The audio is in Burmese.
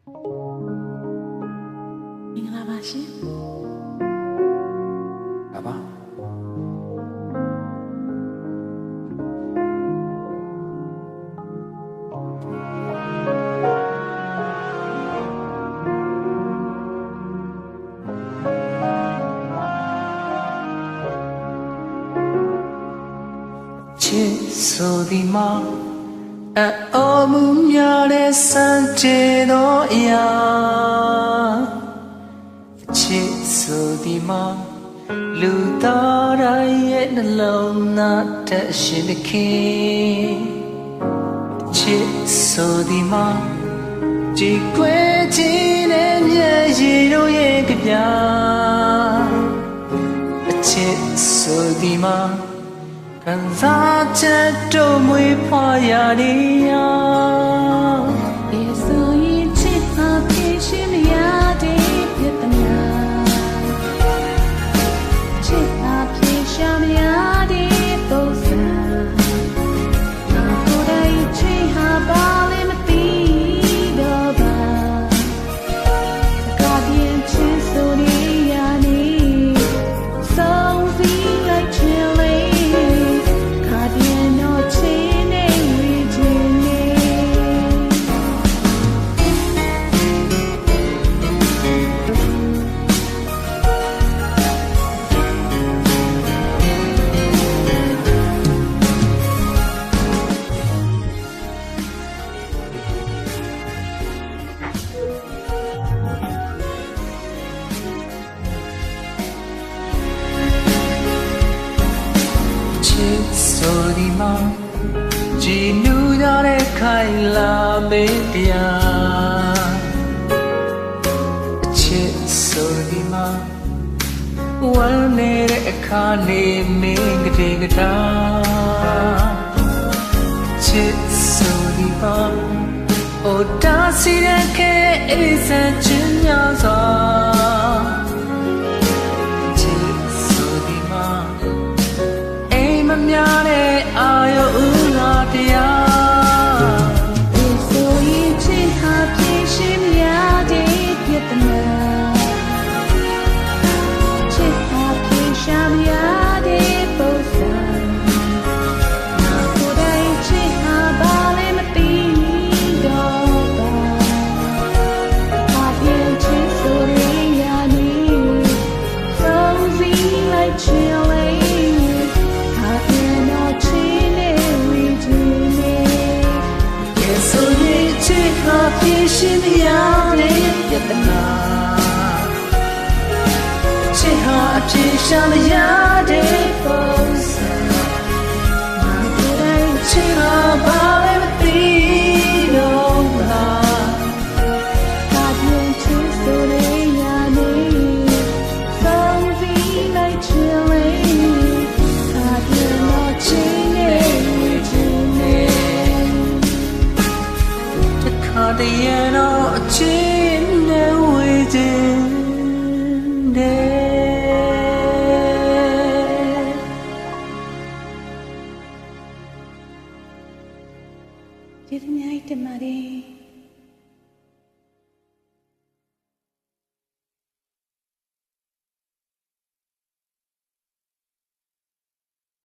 မင်္ဂလာပါရှင်ပါပါချစ်ဆိုဒီမှာအော်မှုများတဲ့စံကြေသောအရာချစ်ဆိုဒီမှာလူသားတိုင်းရဲ့နှလုံးသားတက်ရှင်သခင်ချစ်ဆိုဒီမှာကြည်ခွဲခြင်းနဲ့မျက်ရည်တို့ရဲ့ကြပြအချစ်ဆိုဒီမှာခံစားချက်တို့မွေးဖွားရနေရယေဆိုရင်ချစ်ပါဖြေရှင်းမရတဲ့ပြဿနာချစ်ပါဖြေရှင်းမရတဲ့ပုံစံကိုယ်တိုင်ချစ်ဟာပါလေမသိတော့ပါကားပြင်းချစ်ဆိုနေရနေဆုံးစီလိုက်ချင်လေဆိုဒီမှာကြည်နူးရတဲ့ခိုင်လာမေးတရားအချစ်ဆိုဒီမှာဝမ်းနေတဲ့အခါနေမင်းကတိကတာချစ်ဆိုဒီမှာအိုတာစီရခဲအေးစံချင်များစွာများတဲ့အာယုဥလာတရားဒီဆိုရင်ချစ်ဟာဖြေရှင်းရတဲ့ပြဿနာချစ်ဟာဖြေရှင်းရတဲ့ပုံစံကိုယ်တိုင်ချစ်ဟာဘာလဲမသိတော့ပါဘာဖြစ်ချစ်ဆိုရနေဆုံးစီလိုက်ချင်ဖြေရှင်းရတဲ့ပြဿနာချစ်ဟာအဖြေရှာမရတဲ့ပုံစံငါကိုယ်တိုင်ချစ်ဟာဘာလဲမသိတော့လားကားပြင်းချစ်ဆိုလေရနေဆုံးစီလိုက်ချင်လေကားပြင်းတော့ချင်နေချင်နေတရံတော့အချင်းနဲ့ဝေးခြင်းတဲ့ကျေးဇူးများတင်ပါတယ်